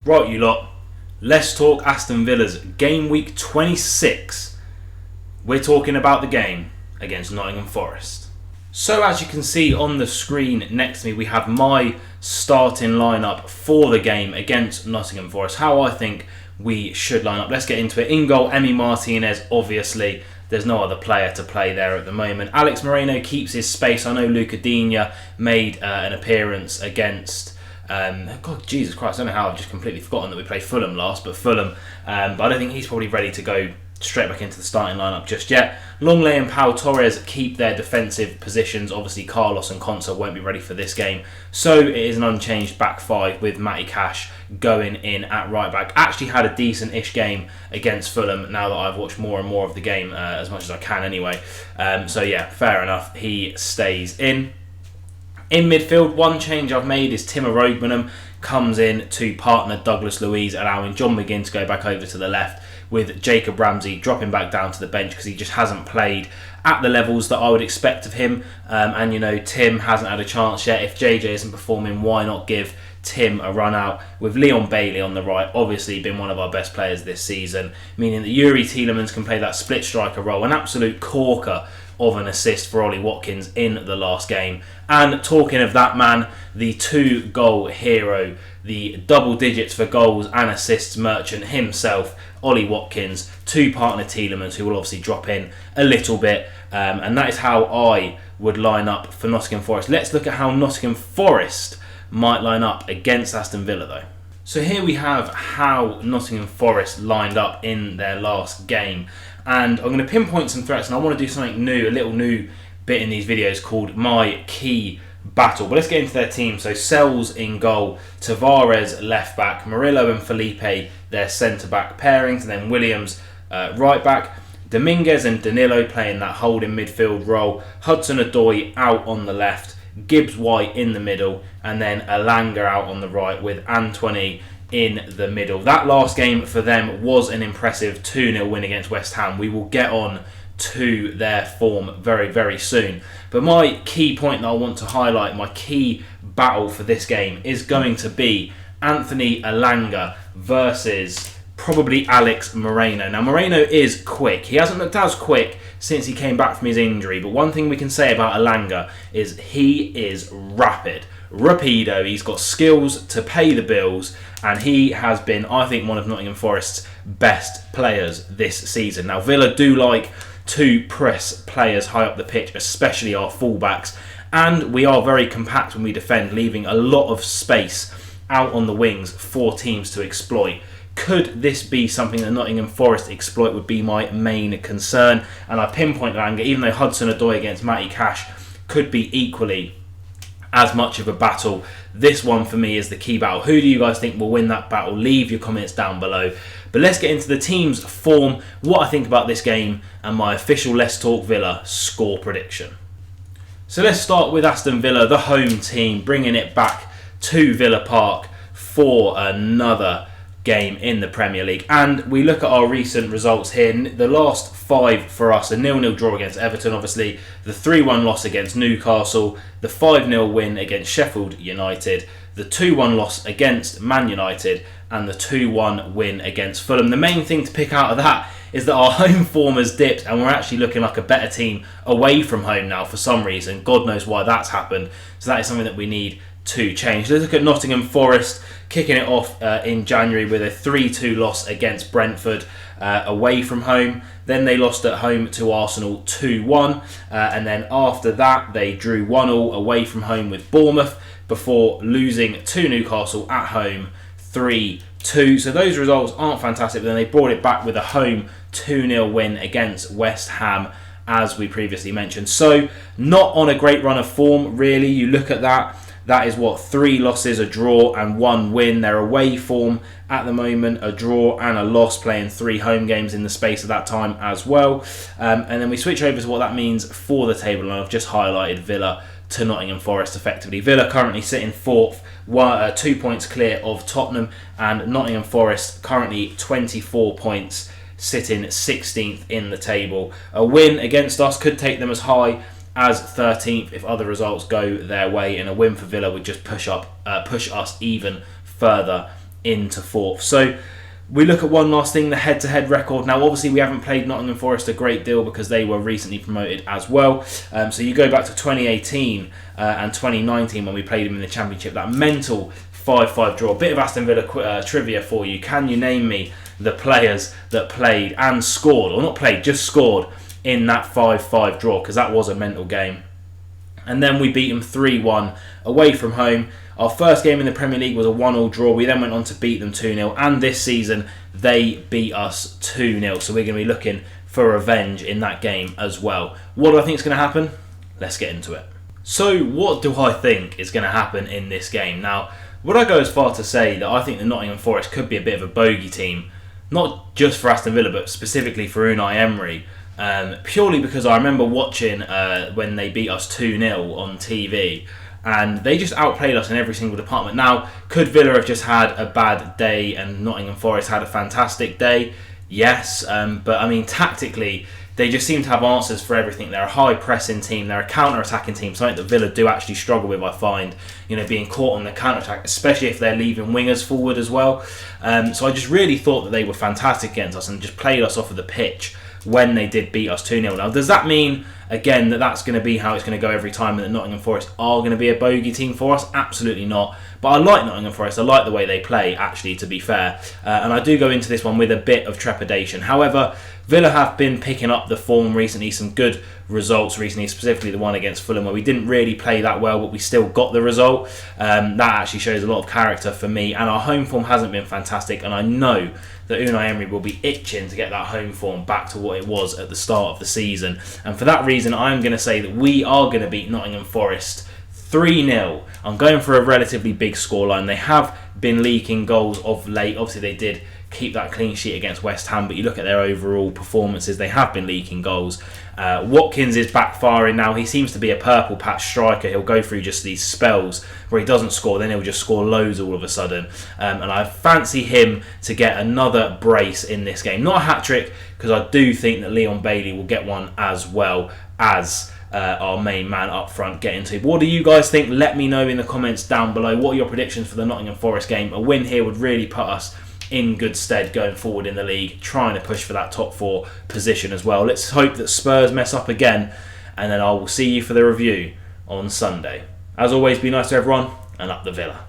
Right, you lot, let's talk Aston Villa's game week 26. We're talking about the game against Nottingham Forest. So as you can see on the screen next to me, we have my starting lineup for the game against Nottingham Forest. How I think we should line up. Let's get into it. In goal, Emi Martinez, obviously. There's no other player to play there at the moment. Alex Moreno keeps his space. I know Luca Digne made an appearance against... God, Jesus Christ, I don't know how I've just completely forgotten that we played Fulham last, but Fulham. But I don't think he's probably ready to go straight back into the starting lineup just yet. Longley and Pau Torres keep their defensive positions. Obviously, Carlos and Konsa won't be ready for this game. So it is an unchanged back five with Matty Cash going in at right back. Actually had a decent-ish game against Fulham now that I've watched more and more of the game, as much as I can anyway. So yeah, fair enough. He stays in. In midfield, one change I've made is Timo Roegmanum comes in to partner Douglas Luiz, allowing John McGinn to go back over to the left, with Jacob Ramsey dropping back down to the bench because he just hasn't played at the levels that I would expect of him. And you know, Tim hasn't had a chance yet. If JJ isn't performing, why not give Tim a run out? With Leon Bailey on the right, obviously been one of our best players this season, meaning that Yuri Tielemans can play that split striker role, an absolute corker of an assist for Ollie Watkins in the last game. And talking of that man, the 2-goal hero, the double digits for goals and assists merchant himself, Ollie Watkins, to partner Tielemans, who will obviously drop in a little bit. And that is how I would line up for Nottingham Forest. Let's look at how Nottingham Forest might line up against Aston Villa though. So here we have how Nottingham Forest lined up in their last game. And I'm going to pinpoint some threats, and I want to do something new, a little new bit in these videos called My Key Battle. But let's get into their team. So Sells in goal, Tavares left back, Murillo and Felipe their centre back pairings, and then Williams right back. Dominguez and Danilo playing that holding midfield role, Hudson-Odoi out on the left, Gibbs-White in the middle, and then Elanga out on the right with Antoine in the middle. That last game for them was an impressive 2-0 win against West Ham. We will get on to their form very, very soon. But my key point that I want to highlight, my key battle for this game, is going to be Anthony Elanga versus probably Alex Moreno. Now, Moreno is quick. He hasn't looked as quick since he came back from his injury, but one thing we can say about Elanga is he is rapid. Rapido, he's got skills to pay the bills, and he has been, I think, one of Nottingham Forest's best players this season. Now, Villa do like to press players high up the pitch, especially our fullbacks, and we are very compact when we defend, leaving a lot of space out on the wings for teams to exploit. Could this be something that Nottingham Forest exploit would be my main concern, and I pinpoint Elanga, even though Hudson-Odoi against Matty Cash could be equally as much of a battle. This one for me is the key battle. Who do you guys think will win that battle? Leave your comments down below. But let's get into the team's form, what I think about this game, and my official Let's Talk Villa score prediction. So let's start with Aston Villa, the home team, bringing it back to Villa Park for another game in the Premier League. And we look at our recent results here. The last 5 for us: a 0-0 draw against Everton, obviously, the 3-1 loss against Newcastle, the 5-0 win against Sheffield United, the 2-1 loss against Man United, and the 2-1 win against Fulham. The main thing to pick out of that is that our home form has dipped, and we're actually looking like a better team away from home now for some reason. God knows why that's happened. So that is something that we need to change. Let's look at Nottingham Forest, kicking it off in January with a 3-2 loss against Brentford away from home. Then they lost at home to Arsenal 2-1, and then after that they drew 1-1 away from home with Bournemouth before losing to Newcastle at home 3-2. So those results aren't fantastic, but then they brought it back with a home 2-0 win against West Ham, as we previously mentioned. So not on a great run of form, really. You look at that. That is what, 3 losses, a draw and 1 win. Their away form at the moment, a draw and a loss, playing 3 home games in the space of that time as well. And then we switch over to what that means for the table, and I've just highlighted Villa to Nottingham Forest effectively. Villa currently sitting 4th, 2 points clear of Tottenham, and Nottingham Forest currently 24 points, sitting 16th in the table. A win against us could take them as high as 13th if other results go their way, and a win for Villa would just push us even further into 4th. So we look at one last thing, the head-to-head record. Now, obviously, we haven't played Nottingham Forest a great deal because they were recently promoted as well. So you go back to 2018 and 2019 when we played them in the Championship. That mental 5-5 draw. A bit of Aston Villa trivia for you. Can you name me the players that played and scored, or not played, just scored in that 5-5 draw? Because that was a mental game. And then we beat them 3-1 away from home. Our first game in the Premier League was a 1-1 draw. We then went on to beat them 2-0. And this season, they beat us 2-0. So we're going to be looking for revenge in that game as well. What do I think is going to happen? Let's get into it. So what do I think is going to happen in this game? Now, would I go as far to say that I think the Nottingham Forest could be a bit of a bogey team? Not just for Aston Villa, but specifically for Unai Emery. Purely because I remember watching when they beat us 2-0 on TV. And they just outplayed us in every single department. Now, could Villa have just had a bad day and Nottingham Forest had a fantastic day? Yes, but I mean, tactically, they just seem to have answers for everything. They're a high-pressing team. They're a counter-attacking team, something that Villa do actually struggle with, I find. You know, being caught on the counter-attack, especially if they're leaving wingers forward as well. So I just really thought that they were fantastic against us and just played us off of the pitch when they did beat us 2-0. Now, does that mean, again, that that's going to be how it's going to go every time and that Nottingham Forest are going to be a bogey team for us? Absolutely not. But I like Nottingham Forest. I like the way they play, actually, to be fair. And I do go into this one with a bit of trepidation. However, Villa have been picking up the form recently, some good results recently, specifically the one against Fulham where we didn't really play that well, but we still got the result. That actually shows a lot of character for me. And our home form hasn't been fantastic, and I know that Unai Emery will be itching to get that home form back to what it was at the start of the season. And for that reason, I'm going to say that we are going to beat Nottingham Forest 3-0. I'm going for a relatively big scoreline. They have been leaking goals of late. Obviously, they did keep that clean sheet against West Ham, but you look at their overall performances, they have been leaking goals. Watkins is backfiring now. He seems to be a purple patch striker. He'll go through just these spells where he doesn't score, then he'll just score loads all of a sudden. And I fancy him to get another brace in this game. Not a hat-trick, because I do think that Leon Bailey will get one as well as our main man up front get into. But what do you guys think? Let me know in the comments down below. What are your predictions for the Nottingham Forest game? A win here would really put us in good stead going forward in the league, trying to push for that top 4 position as well. Let's hope that Spurs mess up again, and then I will see you for the review on Sunday. As always, be nice to everyone, and up the Villa.